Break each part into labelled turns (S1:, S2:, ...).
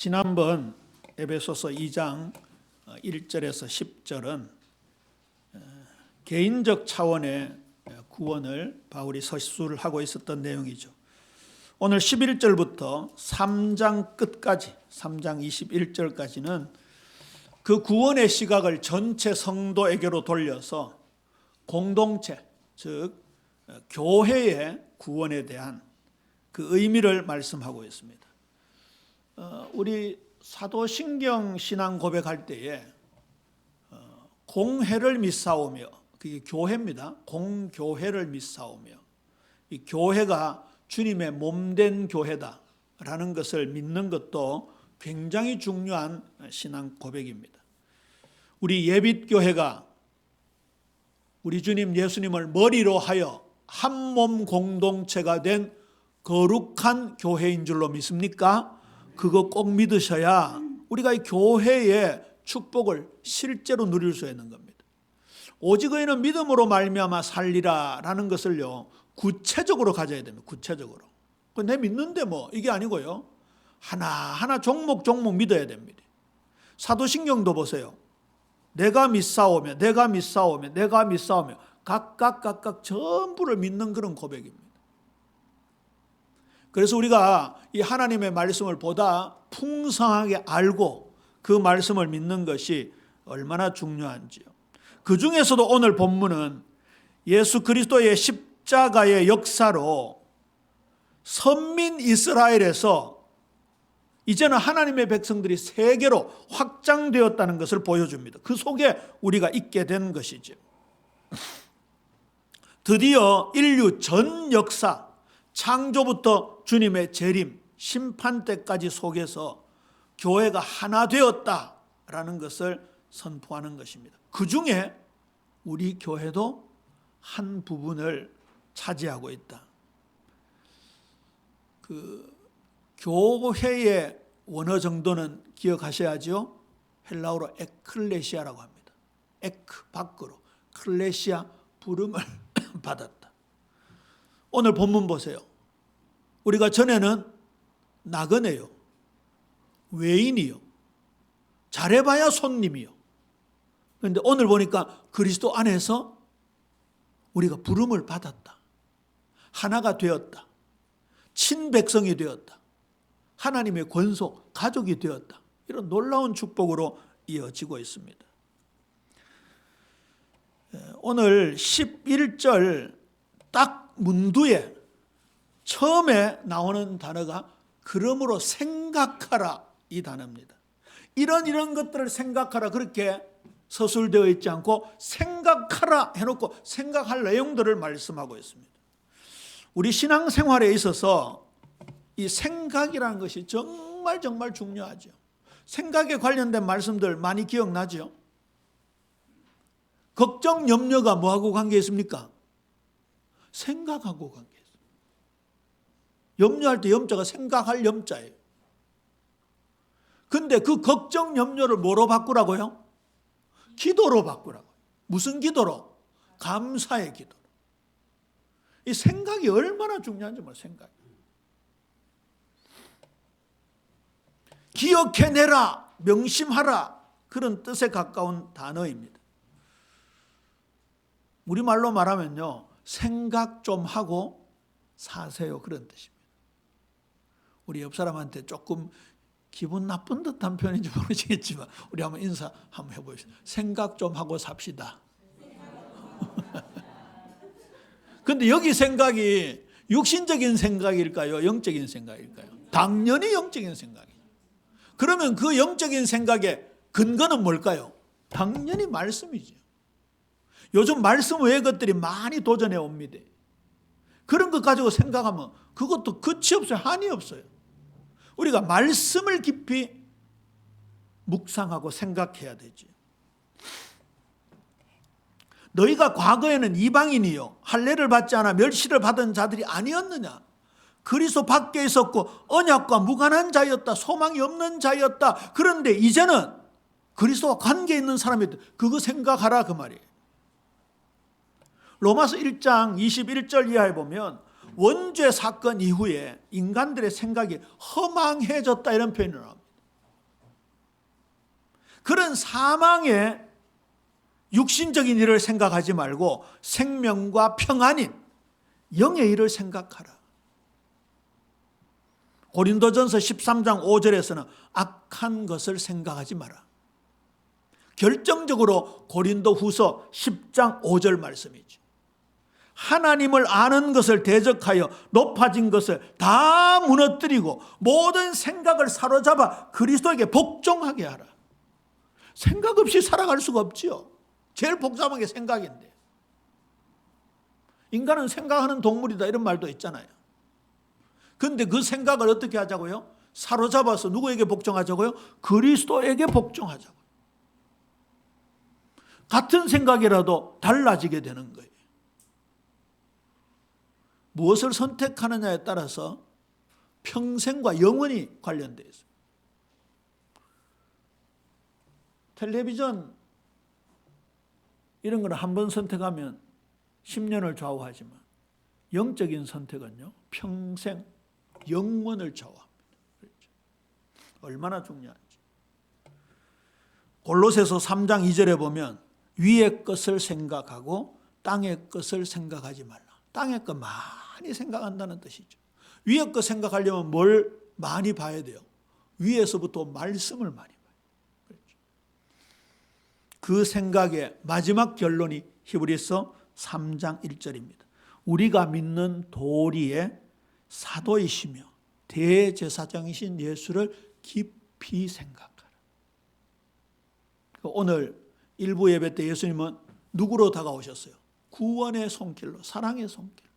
S1: 지난번 에베소서 2장 1절에서 10절은 개인적 차원의 구원을 바울이 서술을 하고 있었던 내용이죠. 오늘 11절부터 3장 끝까지 3장 21절까지는 그 구원의 시각을 전체 성도에게로 돌려서 공동체, 즉 교회의 구원에 대한 그 의미를 말씀하고 있습니다. 우리 사도신경 신앙 고백할 때에 공회를 믿사오며, 그게 교회입니다. 공교회를 믿사오며, 이 교회가 주님의 몸된 교회다라는 것을 믿는 것도 굉장히 중요한 신앙 고백입니다. 우리 예빗교회가 우리 주님 예수님을 머리로 하여 한 몸 공동체가 된 거룩한 교회인 줄로 믿습니까? 그거 꼭 믿으셔야 우리가 이 교회의 축복을 실제로 누릴 수 있는 겁니다. 오직 의인은 믿음으로 말미암아 살리라라는 것을요, 구체적으로 가져야 됩니다. 구체적으로. 내 믿는데 뭐 이게 아니고요, 하나하나 종목 믿어야 됩니다. 사도신경도 보세요. 내가 믿사오며 각각 전부를 믿는 그런 고백입니다. 그래서 우리가 이 하나님의 말씀을 보다 풍성하게 알고 그 말씀을 믿는 것이 얼마나 중요한지요. 그 중에서도 오늘 본문은 예수 그리스도의 십자가의 역사로 선민 이스라엘에서 이제는 하나님의 백성들이 세계로 확장되었다는 것을 보여줍니다. 그 속에 우리가 있게 된 것이죠. 드디어 인류 전 역사, 창조부터 주님의 재림, 심판 때까지 속에서 교회가 하나 되었다라는 것을 선포하는 것입니다. 그 중에 우리 교회도 한 부분을 차지하고 있다. 그 교회의 원어 정도는 기억하셔야죠. 헬라어로 에클레시아라고 합니다. 에크, 밖으로, 클레시아, 부름을 받았다. 오늘 본문 보세요. 우리가 전에는 나그네요, 외인이요, 잘해봐야 손님이요. 그런데 오늘 보니까 그리스도 안에서 우리가 부름을 받았다. 하나가 되었다. 친백성이 되었다. 하나님의 권속, 가족이 되었다. 이런 놀라운 축복으로 이어지고 있습니다. 오늘 11절 딱 문두에 처음에 나오는 단어가 그러므로 생각하라, 이 단어입니다. 이런 것들을 생각하라 그렇게 서술되어 있지 않고 생각하라 해놓고 생각할 내용들을 말씀하고 있습니다. 우리 신앙생활에 있어서 이 생각이라는 것이 정말 중요하죠. 생각에 관련된 말씀들 많이 기억나죠? 걱정, 염려가 뭐하고 관계 있습니까? 생각하고 관계 있습니다. 염려할 때 염자가 생각할 염자예요. 근데 그 걱정, 염려를 뭐로 바꾸라고요? 기도로 바꾸라고요. 무슨 기도로? 감사의 기도로. 이 생각이 얼마나 중요한지 몰라요. 생각이. 기억해내라, 명심하라, 그런 뜻에 가까운 단어입니다. 우리말로 말하면요, 생각 좀 하고 사세요, 그런 뜻입니다. 우리 옆 사람한테 조금 기분 나쁜 듯한 표현인지 모르겠지만 우리 한번 인사 한번 해보시죠. 생각 좀 하고 삽시다. 그런데 여기 생각이 육신적인 생각일까요? 영적인 생각일까요? 당연히 영적인 생각이에요. 그러면 그 영적인 생각의 근거는 뭘까요? 당연히 말씀이죠. 요즘 말씀 외의 것들이 많이 도전해 옵니다. 그런 것 가지고 생각하면 그것도 끝이 없어요. 한이 없어요. 우리가 말씀을 깊이 묵상하고 생각해야 되지. 너희가 과거에는 이방인이요 할례를 받지 않아 멸시를 받은 자들이 아니었느냐? 그리스도 밖에 있었고 언약과 무관한 자였다. 소망이 없는 자였다. 그런데 이제는 그리스도와 관계 있는 사람이 그거 생각하라, 그 말이에요. 로마서 1장 21절 이하에 보면 원죄 사건 이후에 인간들의 생각이 허망해졌다, 이런 표현을 합니다. 그런 사망의 육신적인 일을 생각하지 말고 생명과 평안인 영의 일을 생각하라. 고린도전서 13장 5절에서는 악한 것을 생각하지 마라. 결정적으로 고린도후서 10장 5절 말씀이죠. 하나님을 아는 것을 대적하여 높아진 것을 다 무너뜨리고 모든 생각을 사로잡아 그리스도에게 복종하게 하라. 생각 없이 살아갈 수가 없지요. 제일 복잡한 게 생각인데. 인간은 생각하는 동물이다 이런 말도 있잖아요. 그런데 그 생각을 어떻게 하자고요? 사로잡아서 누구에게 복종하자고요? 그리스도에게 복종하자고요. 같은 생각이라도 달라지게 되는 거예요. 무엇을 선택하느냐에 따라서 평생과 영원히 관련되어 있어요. 텔레비전 이런 걸 한 번 선택하면 10년을 좌우하지만 영적인 선택은요, 평생 영원을 좌우합니다. 그렇죠? 얼마나 중요한지. 골로새서 3장 2절에 보면 위의 것을 생각하고 땅의 것을 생각하지 말라. 땅의 것 많이 생각한다는 뜻이죠. 위의 것 생각하려면 뭘 많이 봐야 돼요? 위에서부터 말씀을 많이 봐요. 그렇죠? 그 생각의 마지막 결론이 히브리서 3장 1절입니다. 우리가 믿는 도리의 사도이시며 대제사장이신 예수를 깊이 생각하라. 오늘 일부 예배 때 예수님은 누구로 다가오셨어요? 구원의 손길로, 사랑의 손길.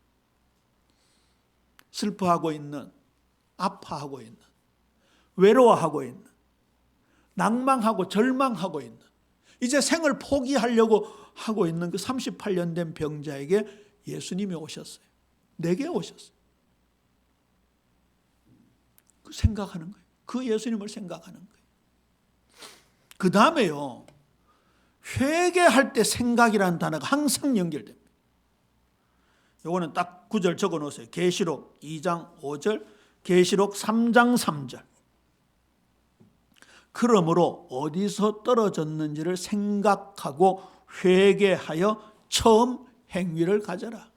S1: 슬퍼하고 있는, 아파하고 있는, 외로워하고 있는, 낭망하고 절망하고 있는, 이제 생을 포기하려고 하고 있는 그 38년 된 병자에게 예수님이 오셨어요. 내게 오셨어요. 그 생각하는 거예요. 그 예수님을 생각하는 거예요. 그 다음에요, 회개할 때 생각이라는 단어가 항상 연결됩니다. 요거는 딱 9절 적어 놓으세요. 계시록 2장 5절, 계시록 3장 3절. 그러므로 어디서 떨어졌는지를 생각하고 회개하여 처음 행위를 가져라.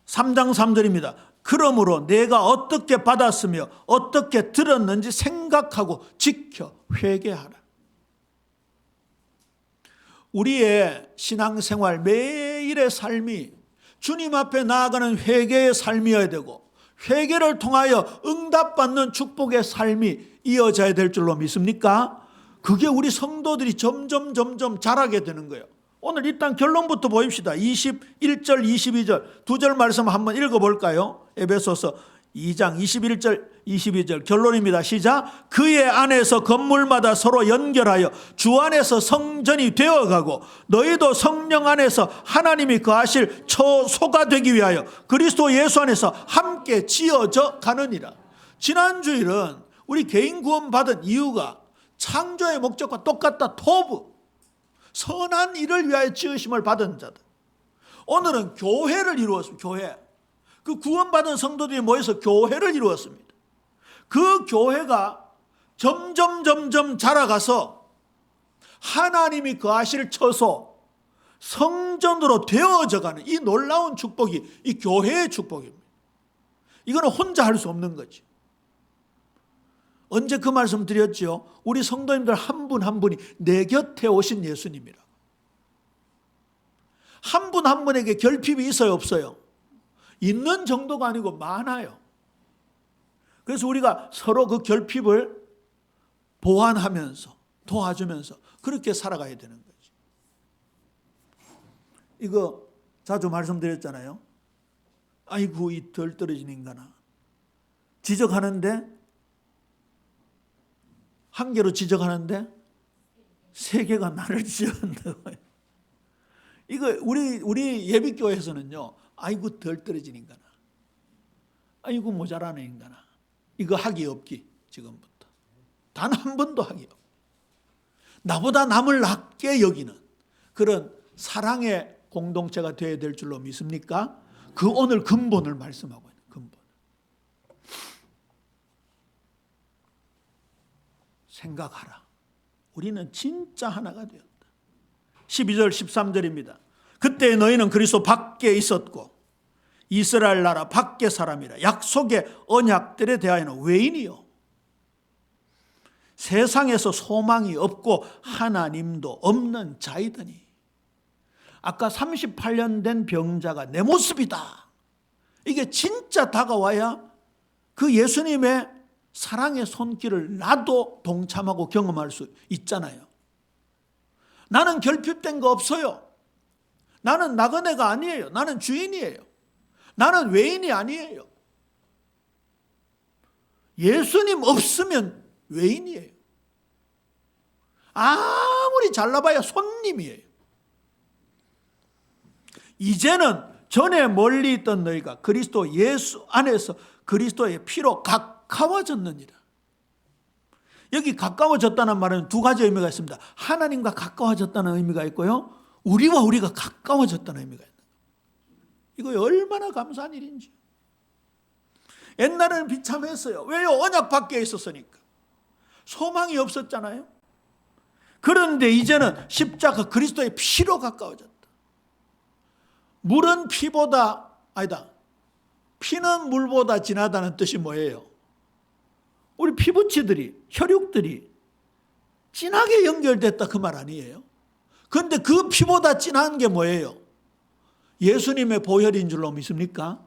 S1: 3장 3절입니다. 그러므로 내가 어떻게 받았으며 어떻게 들었는지 생각하고 지켜 회개하라. 우리의 신앙생활 매일의 삶이 주님 앞에 나아가는 회개의 삶이어야 되고 회개를 통하여 응답받는 축복의 삶이 이어져야 될 줄로 믿습니까? 그게 우리 성도들이 점점 자라게 되는 거예요. 오늘 일단 결론부터 보입시다. 21절, 22절 두 절 말씀 한번 읽어볼까요? 에베소서 2장 21절, 22절 결론입니다. 시작. 그의 안에서 건물마다 서로 연결하여 주 안에서 성전이 되어가고 너희도 성령 안에서 하나님이 거하실 처소가 되기 위하여 그리스도 예수 안에서 함께 지어져 가느니라. 지난 주일은 우리 개인 구원 받은 이유가 창조의 목적과 똑같다. 토부, 선한 일을 위하여 지으심을 받은 자들. 오늘은 교회를 이루었습니다. 교회. 그 구원받은 성도들이 모여서 교회를 이루었습니다. 그 교회가 점점 자라가서 하나님이 거하실 처소, 성전으로 되어져가는 이 놀라운 축복이 이 교회의 축복입니다. 이거는 혼자 할 수 없는 거지. 언제 그 말씀 드렸죠? 우리 성도님들 한 분 한 분이 내 곁에 오신 예수님이라고. 한 분 한 분에게 결핍이 있어요, 없어요? 있는 정도가 아니고 많아요. 그래서 우리가 서로 그 결핍을 보완하면서 도와주면서 그렇게 살아가야 되는 거지. 이거 자주 말씀드렸잖아요. 아이고 이 덜 떨어진 인간아. 지적하는데 한 개로 지적하는데 세 개가 나를 지적한다고. 이거 우리 예비교회에서는요. 아이고 덜 떨어진 인간아. 아이고 모자라는 인간아. 이거 하기 없기 지금부터. 단 한 번도 하기 없기. 나보다 남을 낮게 여기는 그런 사랑의 공동체가 되어야 될 줄로 믿습니까? 그 오늘 근본을 말씀하고 있는 근본. 생각하라. 우리는 진짜 하나가 되었다. 12절 13절입니다. 그때 너희는 그리스도 밖에 있었고 이스라엘 나라 밖의 사람이라. 약속의 언약들에 대하여는 외인이요 세상에서 소망이 없고 하나님도 없는 자이더니. 아까 38년 된 병자가 내 모습이다. 이게 진짜 다가와야 그 예수님의 사랑의 손길을 나도 동참하고 경험할 수 있잖아요. 나는 결핍된 거 없어요. 나는 나그네가 아니에요. 나는 주인이에요. 나는 외인이 아니에요. 예수님 없으면 외인이에요. 아무리 잘나봐야 손님이에요. 이제는 전에 멀리 있던 너희가 그리스도 예수 안에서 그리스도의 피로 가까워졌느니라. 여기 가까워졌다는 말은 두 가지 의미가 있습니다. 하나님과 가까워졌다는 의미가 있고요, 우리가 가까워졌다는 의미가 있는 거예요. 이거 얼마나 감사한 일인지. 옛날에는 비참했어요. 왜요? 언약 밖에 있었으니까. 소망이 없었잖아요. 그런데 이제는 십자가 그리스도의 피로 가까워졌다. 물은 피보다, 아니다, 피는 물보다 진하다는 뜻이 뭐예요? 우리 피부치들이, 혈육들이 진하게 연결됐다 그 말 아니에요? 그런데 그 피보다 진한 게 뭐예요? 예수님의 보혈인 줄로 믿습니까?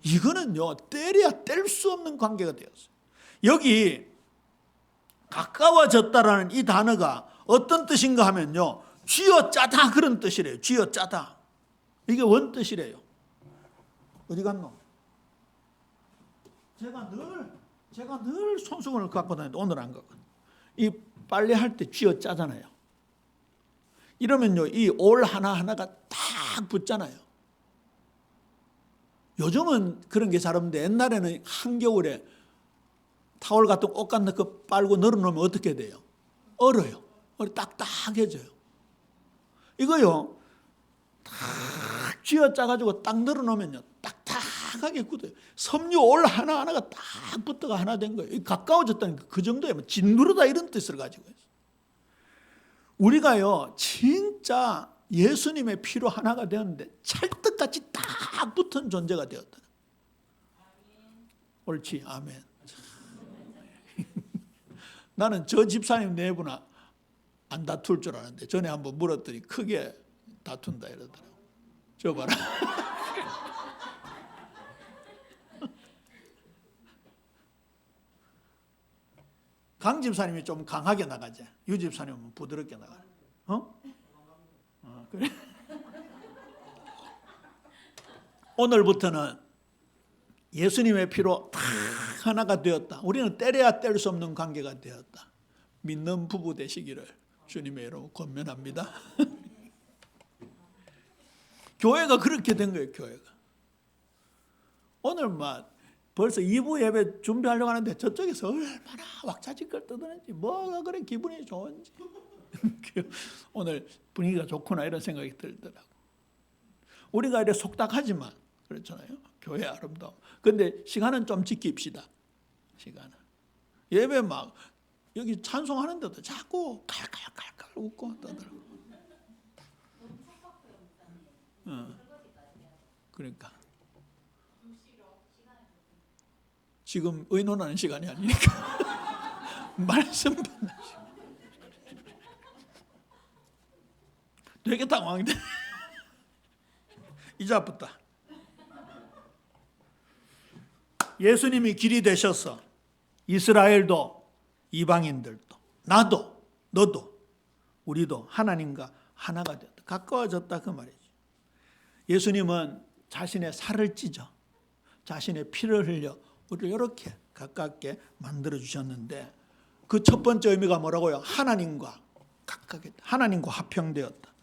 S1: 이거는요, 때려야 뗄 수 없는 관계가 되었어요. 여기 가까워졌다라는 이 단어가 어떤 뜻인가 하면요, 쥐어짜다 그런 뜻이래요. 쥐어짜다. 이게 원뜻이래요. 어디 갔노? 제가 늘 손수건을 갖고 다니는데 오늘 안 갖고. 이 빨래할 때 쥐어짜잖아요. 이러면요, 이 올 하나하나가 딱 붙잖아요. 요즘은 그런 게 잘 없는데 옛날에는 한겨울에 타월 같은 옷 같은 거 빨고 널어놓으면 어떻게 돼요? 얼어요. 딱딱해져요. 이거요, 딱 쥐어짜가지고 딱 널어놓으면요, 딱딱하게 굳어요. 섬유 올 하나하나가 딱 붙어가 하나 된 거예요. 가까워졌다는 그 정도예요. 짓누르다 이런 뜻을 가지고 있어요. 우리가요, 진짜 예수님의 피로 하나가 되었는데 찰떡같이 딱 붙은 존재가 되었다. 옳지, 아멘. 나는 저 집사님 내부나 안 다툴 줄 아는데 전에 한번 물었더니 크게 다툰다 이러더라고. 저 봐라. 강 집사님이 좀 강하게 나가지. 유 집사님은 부드럽게 나가. 그래. 오늘부터는 예수님의 피로 다 하나가 되었다. 우리는 때려야 뗄 수 없는 관계가 되었다. 믿는 부부 되시기를 주님의 이름으로 권면합니다. 교회가 그렇게 된 거예요. 교회가. 오늘 벌써 2부 예배 준비하려고 하는데 저쪽에서 얼마나 왁자지껄 떠드는지, 뭐가 그래 기분이 좋은지. 오늘 분위기가 좋구나 이런 생각이 들더라고. 우리가 이렇게 속닥하지만 그렇잖아요. 교회 아름다움. 근데 시간은 좀 지킵시다. 시간은. 예배 여기 찬송하는데도 자꾸 칼칼칼칼 웃고 떠들고. 그러니까. 지금 의논하는 시간이 아니니까. 말씀 받는 시간. 되게 당황돼. 이제부터 예수님이 길이 되셔서 이스라엘도 이방인들도 나도 너도 우리도 하나님과 하나가 되었다. 가까워졌다 그 말이죠. 예수님은 자신의 살을 찢어 자신의 피를 흘려 우리를 이렇게 가깝게 만들어 주셨는데 그 첫 번째 의미가 뭐라고요? 하나님과 가깝게, 하나님과 화평되었다.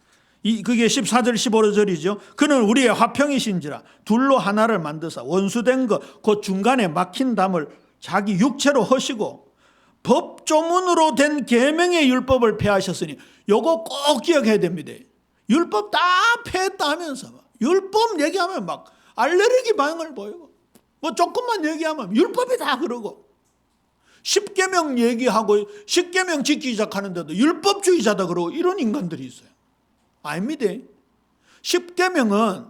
S1: 그게 14절 15절이죠. 그는 우리의 화평이신지라 둘로 하나를 만드사 원수된 것 곧 중간에 막힌 담을 자기 육체로 허시고 법조문으로 된 계명의 율법을 폐하셨으니 요거 꼭 기억해야 됩니다. 율법 다 폐했다 하면서 율법 얘기하면 알레르기 반응을 보이고 조금만 얘기하면 율법이다 그러고 십계명 얘기하고 십계명 지키기 시작하는데도 율법주의자다 그러고 이런 인간들이 있어요. 아닙니다. 십계명은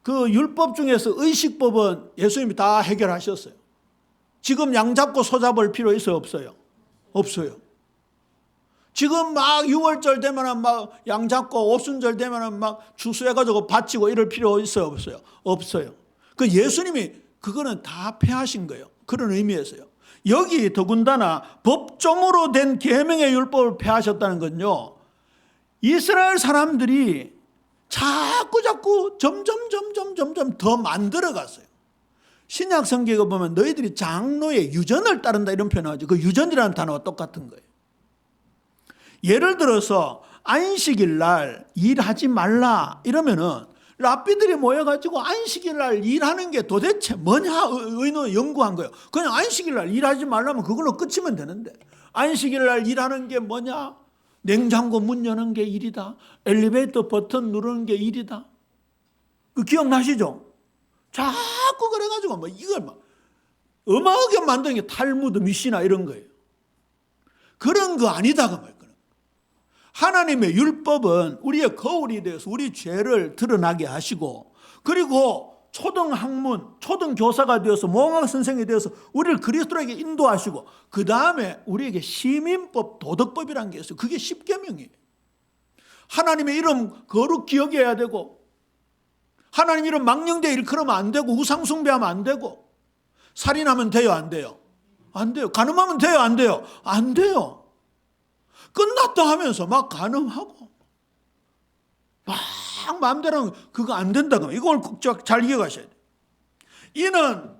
S1: 그 율법 중에서 의식법은 예수님이 다 해결하셨어요. 지금 양 잡고 소 잡을 필요 있어요, 없어요? 없어요. 지금 막 6월절 되면 막 양 잡고 오순절 되면 막 추수해가지고 바치고 이럴 필요 있어요, 없어요? 없어요. 그 예수님이 그거는 다 폐하신 거예요. 그런 의미에서요. 여기 더군다나 법조문으로 된 계명의 율법을 폐하셨다는 건요, 이스라엘 사람들이 자꾸 점점 더 만들어갔어요. 신약 성경에 보면 너희들이 장로의 유전을 따른다 이런 표현하죠. 그 유전이라는 단어와 똑같은 거예요. 예를 들어서 안식일 날 일하지 말라 이러면은 랍비들이 모여가지고 안식일 날 일하는 게 도대체 뭐냐 의논 연구한 거예요. 그냥 안식일 날 일하지 말라면 그걸로 끝이면 되는데, 안식일 날 일하는 게 뭐냐? 냉장고 문 여는 게 일이다. 엘리베이터 버튼 누르는 게 일이다. 그 기억나시죠? 자꾸 그래가지고 뭐 이걸 막 어마어마하게 만드는 게 탈무드, 미시나 이런 거예요. 그런 거 아니다 그 말이에요. 하나님의 율법은 우리의 거울이 되어서 우리 죄를 드러나게 하시고, 그리고 초등학문, 초등교사가 되어서 몽학 선생이 되어서 우리를 그리스도에게 인도하시고, 그 다음에 우리에게 시민법, 도덕법이라는 게 있어요. 그게 십계명이에요. 하나님의 이름 거룩히 여겨야 되고, 하나님 이름 망령되이 일컬으면 안 되고, 우상숭배하면 안 되고, 살인하면 돼요, 안 돼요? 안 돼요. 간음하면 돼요, 안 돼요? 안 돼요. 끝났다 하면서 막 간음하고 막 마음대로 그거 안 된다. 이걸 꼭 잘 이해가셔야 돼요. 이는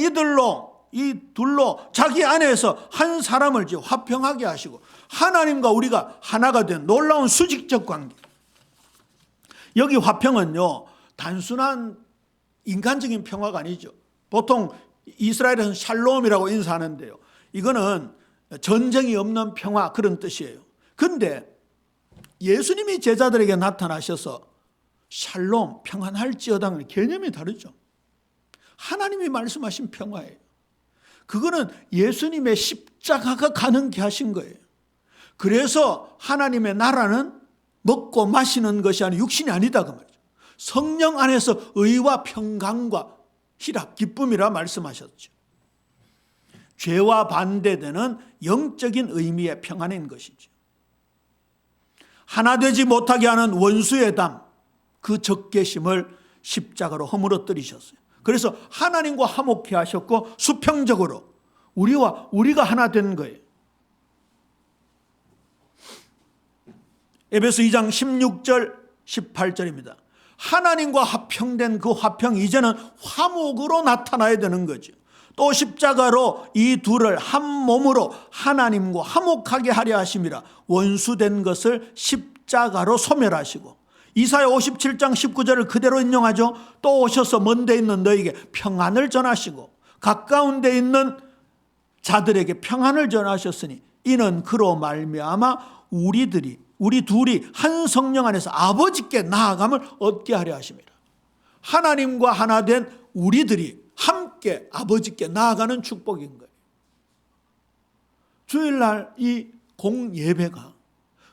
S1: 이들로 이 둘로 자기 안에서 한 사람을 화평하게 하시고 하나님과 우리가 하나가 된 놀라운 수직적 관계. 여기 화평은요 단순한 인간적인 평화가 아니죠. 보통 이스라엘에서는 샬롬이라고 인사하는데요, 이거는 전쟁이 없는 평화 그런 뜻이에요. 그런데 예수님이 제자들에게 나타나셔서 샬롬, 평안할지어다는 개념이 다르죠. 하나님이 말씀하신 평화예요. 그거는 예수님의 십자가가 가능케 하신 거예요. 그래서 하나님의 나라는 먹고 마시는 것이 아니라 육신이 아니다 그 말이죠. 성령 안에서 의와 평강과 희락, 기쁨이라 말씀하셨죠. 죄와 반대되는 영적인 의미의 평안인 것이죠. 하나 되지 못하게 하는 원수의 담, 그 적개심을 십자가로 허물어뜨리셨어요. 그래서 하나님과 화목케 하셨고 수평적으로 우리가 하나 된 거예요. 에베소 2장 16절 18절입니다. 하나님과 화평된 그 화평이 이제는 화목으로 나타나야 되는 거죠. 또 십자가로 이 둘을 한 몸으로 하나님과 화목하게 하려 하심이라. 원수된 것을 십자가로 소멸하시고, 이사야 57장 19절을 그대로 인용하죠. 또 오셔서 먼 데 있는 너에게 평안을 전하시고 가까운 데 있는 자들에게 평안을 전하셨으니 이는 그로 말미암아 우리 둘이 한 성령 안에서 아버지께 나아감을 얻게 하려 하심이라. 하나님과 하나 된 우리들이 함께 아버지께 나아가는 축복인 거예요. 주일날 이 공예배가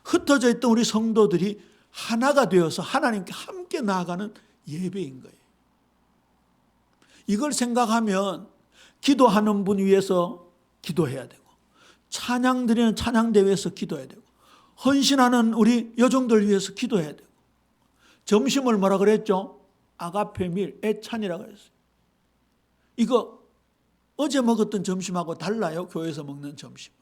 S1: 흩어져 있던 우리 성도들이 하나가 되어서 하나님께 함께 나아가는 예배인 거예요. 이걸 생각하면 기도하는 분 위해서 기도해야 되고, 찬양 드리는 찬양대 위해서 기도해야 되고, 헌신하는 우리 여종들 위해서 기도해야 되고, 점심을 뭐라 그랬죠? 아가페밀, 애찬이라고 그랬어요. 이거 어제 먹었던 점심하고 달라요, 교회에서 먹는 점심.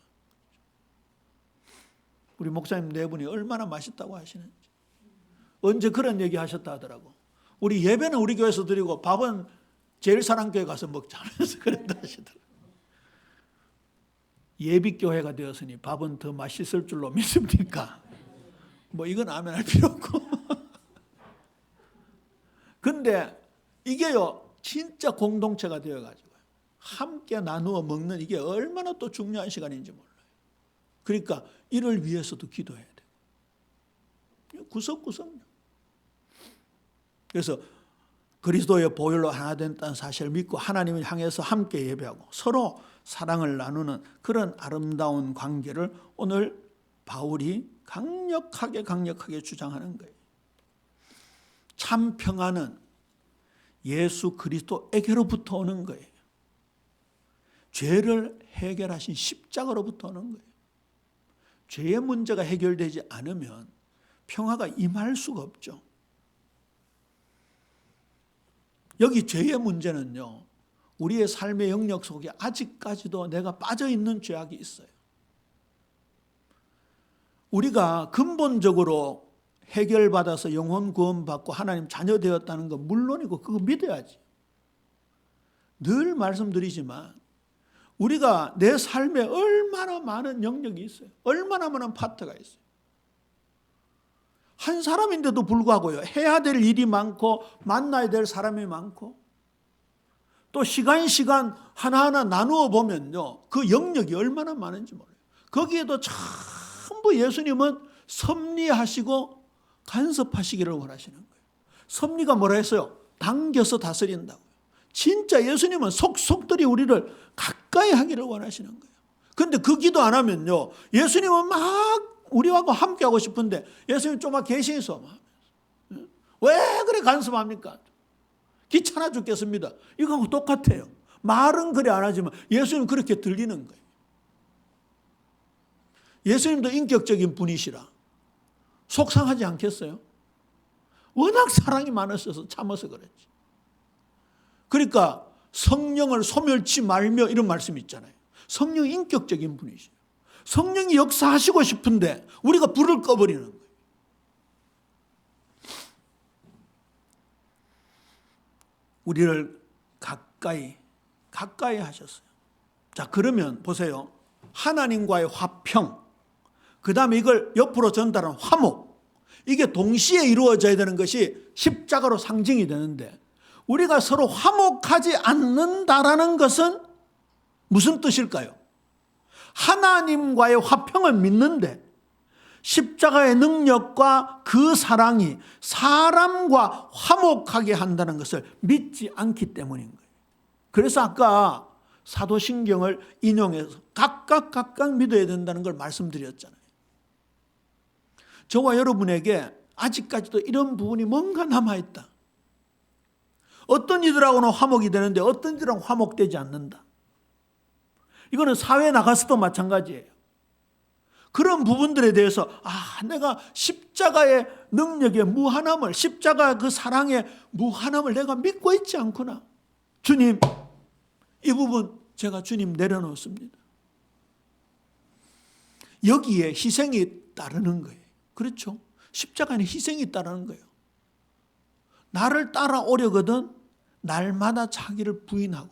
S1: 우리 목사님 네 분이 얼마나 맛있다고 하시는지. 언제 그런 얘기 하셨다 하더라고. 우리 예배는 우리 교회에서 드리고 밥은 제일사랑교회 가서 먹자 하면서 그랬다 하시더라고. 예비교회가 되었으니 밥은 더 맛있을 줄로 믿습니까? 뭐 이건 아멘 할 필요 없고. 근데 이게요 진짜 공동체가 되어가지고 함께 나누어 먹는 이게 얼마나 또 중요한 시간인지 몰라요. 그러니까 이를 위해서도 기도해야 돼요. 구석구석. 그래서 그리스도의 보혈로 하나 된다는 사실을 믿고 하나님을 향해서 함께 예배하고 서로 사랑을 나누는 그런 아름다운 관계를 오늘 바울이 강력하게 주장하는 거예요. 참 평안은 예수 그리스도에게로부터 오는 거예요. 죄를 해결하신 십자가로부터 오는 거예요. 죄의 문제가 해결되지 않으면 평화가 임할 수가 없죠. 여기 죄의 문제는요, 우리의 삶의 영역 속에 아직까지도 내가 빠져있는 죄악이 있어요. 우리가 근본적으로 해결받아서 영혼 구원받고 하나님 자녀 되었다는 건 물론이고 그거 믿어야지. 늘 말씀드리지만 우리가 내 삶에 얼마나 많은 영역이 있어요. 얼마나 많은 파트가 있어요. 한 사람인데도 불구하고요, 해야 될 일이 많고 만나야 될 사람이 많고 또 시간 하나하나 나누어 보면요, 그 영역이 얼마나 많은지 몰라요. 거기에도 전부 예수님은 섭리하시고 간섭하시기를 원하시는 거예요. 섭리가 뭐라 했어요? 당겨서 다스린다고요. 진짜 예수님은 속속들이 우리를 가까이 하기를 원하시는 거예요. 그런데 그 기도 안 하면요, 예수님은 막 우리하고 함께 하고 싶은데 예수님 좀만 계시소. 왜 그래 간섭합니까? 귀찮아 죽겠습니다. 이거하고 똑같아요. 말은 그래 안 하지만 예수님 그렇게 들리는 거예요. 예수님도 인격적인 분이시라 속상하지 않겠어요? 워낙 사랑이 많으셔서 참아서 그랬지. 그러니까 성령을 소멸치 말며 이런 말씀이 있잖아요. 성령이 인격적인 분이시죠. 성령이 역사하시고 싶은데 우리가 불을 꺼버리는 거예요. 우리를 가까이 하셨어요. 자, 그러면 보세요. 하나님과의 화평, 그 다음에 이걸 옆으로 전달한 화목, 이게 동시에 이루어져야 되는 것이 십자가로 상징이 되는데 우리가 서로 화목하지 않는다라는 것은 무슨 뜻일까요? 하나님과의 화평을 믿는데 십자가의 능력과 그 사랑이 사람과 화목하게 한다는 것을 믿지 않기 때문인 거예요. 그래서 아까 사도신경을 인용해서 각각 믿어야 된다는 걸 말씀드렸잖아요. 저와 여러분에게 아직까지도 이런 부분이 뭔가 남아있다. 어떤 이들하고는 화목이 되는데 어떤 이들하고는 화목되지 않는다. 이거는 사회에 나가서도 마찬가지예요. 그런 부분들에 대해서 내가 십자가의 능력의 무한함을, 십자가 그 사랑의 무한함을 내가 믿고 있지 않구나. 주님, 이 부분 제가 주님 내려놓습니다. 여기에 희생이 따르는 거예요. 그렇죠? 십자가에는 희생이 따르는 거예요. 나를 따라오려거든 날마다 자기를 부인하고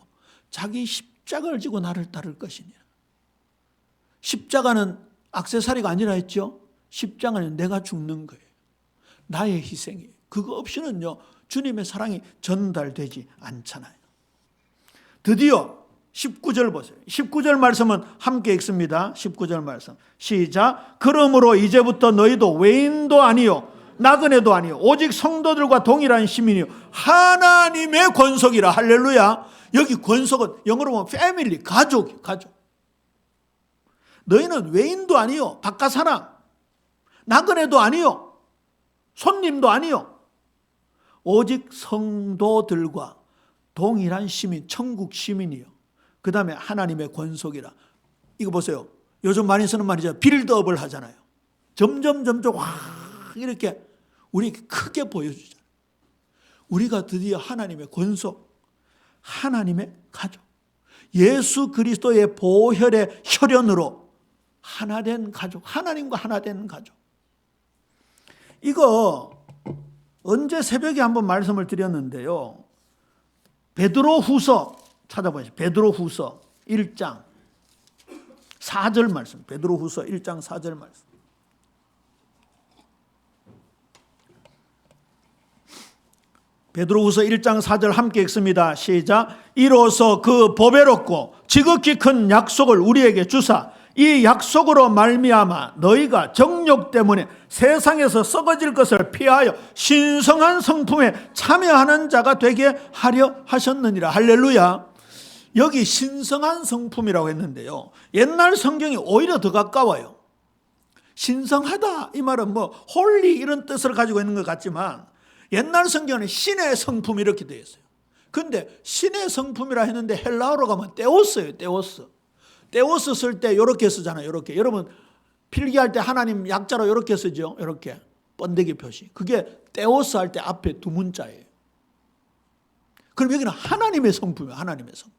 S1: 자기 십자가를 지고 나를 따를 것이니라. 십자가는 액세서리가 아니라 했죠. 십자가는 내가 죽는 거예요. 나의 희생이에요. 그거 없이는요, 주님의 사랑이 전달되지 않잖아요. 드디어 19절 보세요. 19절 말씀은 함께 읽습니다. 19절 말씀. 시작. 그러므로 이제부터 너희도 외인도 아니요 나그네도 아니요 오직 성도들과 동일한 시민이요 하나님의 권속이라. 할렐루야. 여기 권속은 영어로 보면 패밀리, 가족. 너희는 외인도 아니요 바깥 사람, 나그네도 아니요 손님도 아니요 오직 성도들과 동일한 시민, 천국 시민이요. 그 다음에 하나님의 권속이라. 이거 보세요. 요즘 많이 쓰는 말이죠. 빌드업을 하잖아요. 점점 확 이렇게 우리에게 크게 보여주잖아요. 우리가 드디어 하나님의 권속, 하나님의 가족, 예수 그리스도의 보혈의 혈연으로 하나된 가족, 하나님과 하나된 가족. 이거 언제 새벽에 한번 말씀을 드렸는데요. 베드로후서 찾아보시죠. 베드로후서 1장 4절 말씀. 베드로후서 1장 4절 말씀. 베드로후서 1장 4절 함께 읽습니다. 시작. 이로써 그 보배롭고 지극히 큰 약속을 우리에게 주사 이 약속으로 말미암아 너희가 정욕 때문에 세상에서 썩어질 것을 피하여 신성한 성품에 참여하는 자가 되게 하려 하셨느니라. 할렐루야. 여기 신성한 성품이라고 했는데요, 옛날 성경이 오히려 더 가까워요. 신성하다 이 말은 뭐 홀리 이런 뜻을 가지고 있는 것 같지만 옛날 성경은 신의 성품 이렇게 되어 있어요. 근데 신의 성품이라 했는데 헬라어로 가면 데오스예요. 데오스 쓸 때 이렇게 쓰잖아요. 이렇게. 여러분 필기할 때 하나님 약자로 이렇게 쓰죠. 이렇게 번데기 표시. 그게 데오스 할 때 앞에 두 문자예요. 그럼 여기는 하나님의 성품이에요. 하나님의 성품.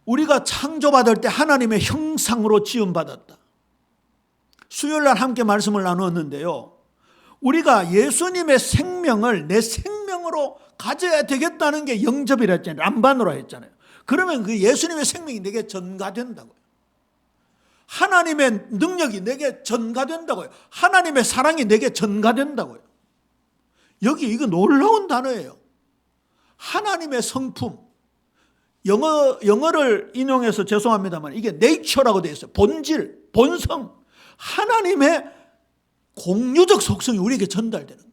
S1: 우리가 창조받을 때 하나님의 형상으로 지음받았다. 수요일날 함께 말씀을 나누었는데요, 우리가 예수님의 생명을 내 생명으로 가져야 되겠다는 게 영접이라 했잖아요. 람반으로 했잖아요. 그러면 그 예수님의 생명이 내게 전가된다고요. 하나님의 능력이 내게 전가된다고요. 하나님의 사랑이 내게 전가된다고요. 여기 이거 놀라운 단어예요. 하나님의 성품. 영어를 인용해서 죄송합니다만 이게 nature라고 되어 있어요. 본질, 본성. 하나님의 공유적 속성이 우리에게 전달되는 거예요.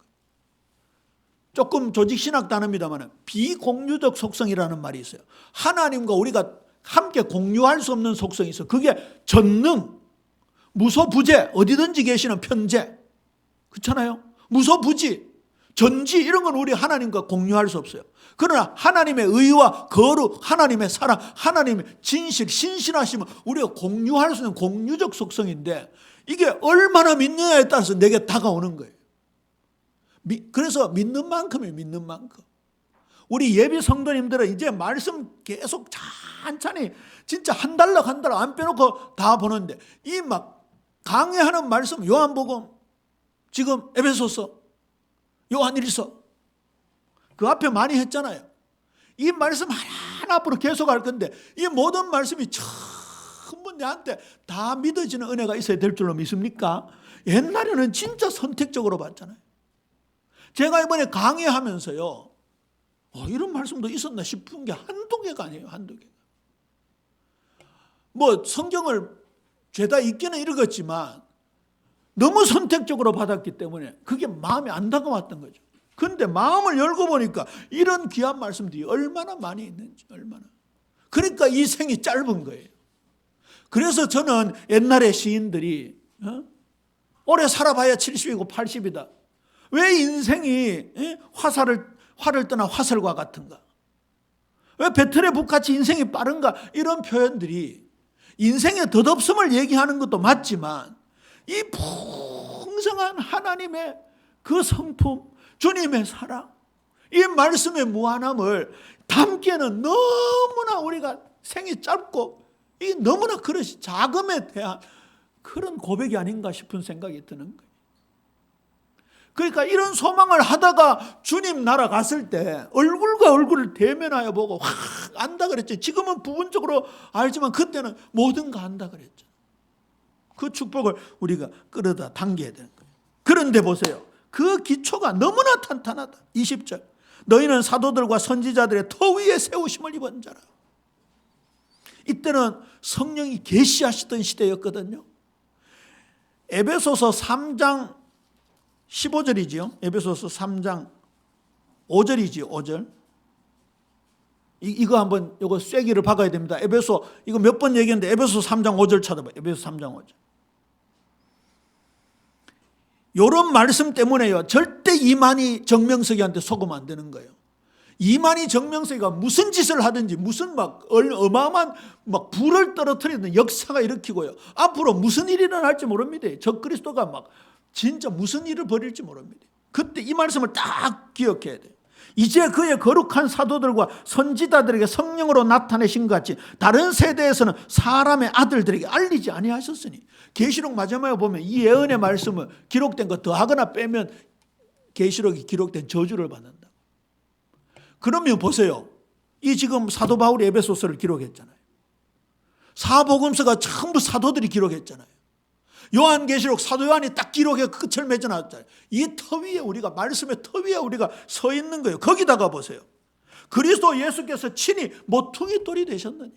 S1: 조금 조직신학 단어입니다만 비공유적 속성이라는 말이 있어요. 하나님과 우리가 함께 공유할 수 없는 속성이 있어요. 그게 전능, 무소부재, 어디든지 계시는 편재. 그렇잖아요. 무소부지, 전지 이런 건 우리 하나님과 공유할 수 없어요. 그러나 하나님의 의와 거룩, 하나님의 사랑, 하나님의 진실, 신실하심은 우리가 공유할 수 있는 공유적 속성인데 이게 얼마나 믿느냐에 따라서 내게 다가오는 거예요. 그래서 믿는 만큼이에요. 믿는 만큼. 우리 예비 성도님들은 이제 말씀 계속 찬찬히 진짜 한 달락 안 빼놓고 다 보는데 이 막 강해하는 말씀, 요한복음, 지금 에베소서, 요한일서 그 앞에 많이 했잖아요. 이 말씀 하나 앞으로 계속 할 건데 이 모든 말씀이 전부 내한테 다 믿어지는 은혜가 있어야 될 줄로 믿습니까? 옛날에는 진짜 선택적으로 봤잖아요. 제가 이번에 강의하면서요, 이런 말씀도 있었나 싶은 게 한두 개가 아니에요. 한두 개가. 뭐 성경을 죄다 읽기는 읽었지만 너무 선택적으로 받았기 때문에 그게 마음에 안 다가왔던 거죠. 그런데 마음을 열고 보니까 이런 귀한 말씀들이 얼마나 많이 있는지, 얼마나. 그러니까 이 생이 짧은 거예요. 그래서 저는 옛날에 시인들이 오래 살아봐야 70이고 80이다. 왜 인생이 활을 떠나 화살과 같은가? 왜 배틀의 북같이 인생이 빠른가? 이런 표현들이 인생의 덧없음을 얘기하는 것도 맞지만 이 풍성한 하나님의 그 성품, 주님의 사랑, 이 말씀의 무한함을 담기에는 너무나 우리가 생이 짧고 이 너무나 그릇이 자금에 대한 그런 고백이 아닌가 싶은 생각이 드는 거예요. 그러니까 이런 소망을 하다가 주님 나라 갔을 때 얼굴과 얼굴을 대면하여 보고 확 안다 그랬죠. 지금은 부분적으로 알지만 그때는 뭐든가 안다 그랬죠. 그 축복을 우리가 끌어다 당겨야 되는 거예요. 그런데 보세요. 그 기초가 너무나 탄탄하다. 20절. 너희는 사도들과 선지자들의 터 위에 세우심을 입은 자라. 이때는 성령이 계시하시던 시대였거든요. 에베소서 3장 15절이지요. 에베소서 3장 5절이지요. 5절. 이거 한번 이거 쐐기를 박아야 됩니다. 에베소 이거 몇 번 얘기했는데 에베소 3장 5절 찾아봐요. 에베소 3장 5절. 이런 말씀 때문에요. 절대 이만희 정명석이한테 속으면 안 되는 거예요. 이만희 정명석이가 무슨 짓을 하든지 무슨 막 어마어마한 막 불을 떨어뜨리는 역사가 일으키고요. 앞으로 무슨 일이 일어날지 모릅니다. 적그리스도가 막 진짜 무슨 일을 벌일지 모릅니다. 그때 이 말씀을 딱 기억해야 돼요. 이제 그의 거룩한 사도들과 선지자들에게 성령으로 나타내신 것 같이 다른 세대에서는 사람의 아들들에게 알리지 아니하셨으니. 계시록 마지막에 보면 이 예언의 말씀을 기록된 거 더하거나 빼면 계시록이 기록된 저주를 받는다. 그러면 보세요. 이 지금 사도 바울이 에베소서를 기록했잖아요. 사복음서가 전부 사도들이 기록했잖아요. 요한계시록 사도 요한이 딱 기록해 끝을 맺어놨잖아요. 이 터 위에 우리가 말씀의 터 위에 우리가 서 있는 거예요. 거기다가 보세요. 그리스도 예수께서 친히 모퉁이 돌이 되셨느니라.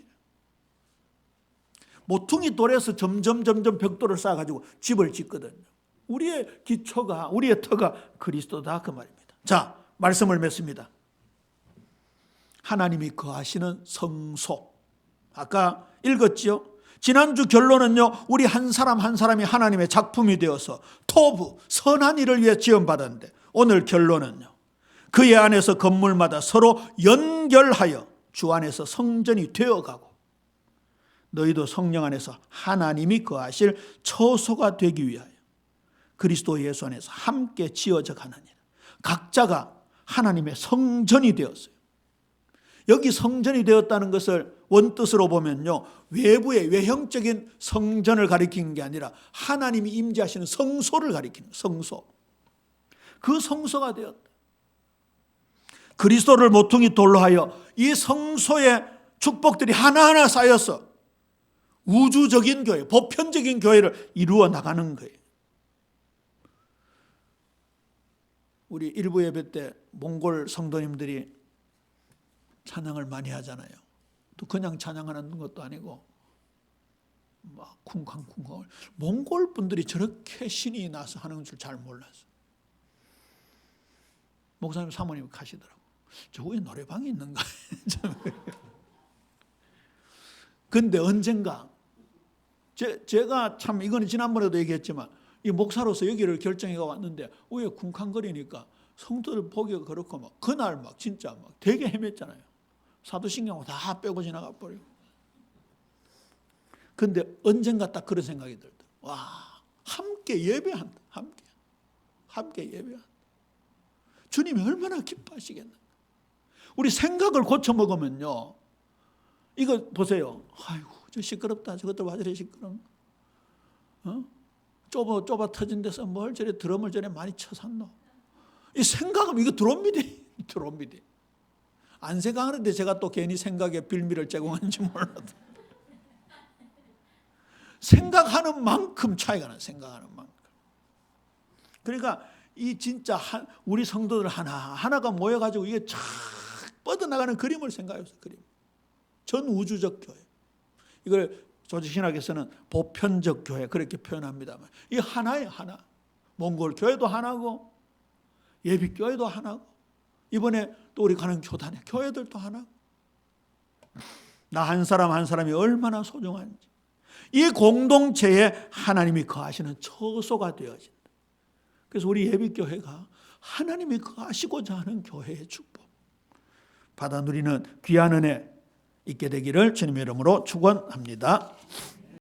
S1: 모퉁이 돌에서 점점 벽돌을 쌓아가지고 집을 짓거든요. 우리의 기초가, 우리의 터가 그리스도다, 그 말입니다. 자, 말씀을 맺습니다. 하나님이 거하시는 성소. 아까 읽었지요? 지난주 결론은요, 우리 한 사람 한 사람이 하나님의 작품이 되어서 토부, 선한 일을 위해 지원받았는데, 오늘 결론은요, 그의 안에서 건물마다 서로 연결하여 주 안에서 성전이 되어가고, 너희도 성령 안에서 하나님이 거하실 처소가 되기 위하여 그리스도 예수 안에서 함께 지어져 가느니라. 각자가 하나님의 성전이 되었어요. 여기 성전이 되었다는 것을 원뜻으로 보면요, 외부의 외형적인 성전을 가리키는 게 아니라 하나님이 임재하시는 성소를 가리키는 거예요. 성소. 그 성소가 되었다. 그리스도를 모퉁이 돌로 하여 이 성소의 축복들이 하나하나 쌓여서 우주적인 교회, 보편적인 교회를 이루어 나가는 거예요. 우리 일부 예배 때 몽골 성도님들이 찬양을 많이 하잖아요. 또 그냥 찬양하는 것도 아니고 막 쿵쾅쿵쾅. 몽골 분들이 저렇게 신이 나서 하는 줄 잘 몰랐어요. 목사님 사모님 가시더라고. 저 위에 노래방이 있는가? 근데 언젠가 제가 참 이거는 지난번에도 얘기했지만 이 목사로서 여기를 결정해 왔는데 왜 쿵쾅거리니까 성도들 보기가 그렇고 막 그날 막 진짜 막 되게 헤맸잖아요. 사도신경 다 빼고 지나가 버리고. 근데 언젠가 딱 그런 생각이 들더라고요. 와, 함께 예배한다. 함께 예배한다. 주님이 얼마나 기뻐하시겠나. 우리 생각을 고쳐 먹으면요, 이거 보세요. 아이고, 저 시끄럽다. 저것들 와 저래 시끄러워. 좁아 터진 데서 뭘 저래 드럼을 저래 많이 쳐샀노. 이 생각은 이거 드럼미디. 안 생각하는데 제가 또 괜히 생각에 빌미를 제공하는지 몰라도. 생각하는 만큼 차이가 나요. 생각하는 만큼. 그러니까 이 진짜 우리 성도들 하나가 모여가지고 이게 쫙 뻗어나가는 그림을 생각해보세요. 그림. 전 우주적 교회. 이걸 조직신학에서는 보편적 교회 그렇게 표현합니다만 이 하나예요. 하나. 몽골 교회도 하나고 예비교회도 하나고 이번에 또 우리 가는 교단에 교회들도 하나고 나 한 사람 한 사람이 얼마나 소중한지 이 공동체에 하나님이 거하시는 처소가 되어진다. 그래서 우리 예비교회가 하나님이 거하시고자 하는 교회의 축복 받아 누리는 귀한 은혜 있게 되기를 주님의 이름으로 축원합니다.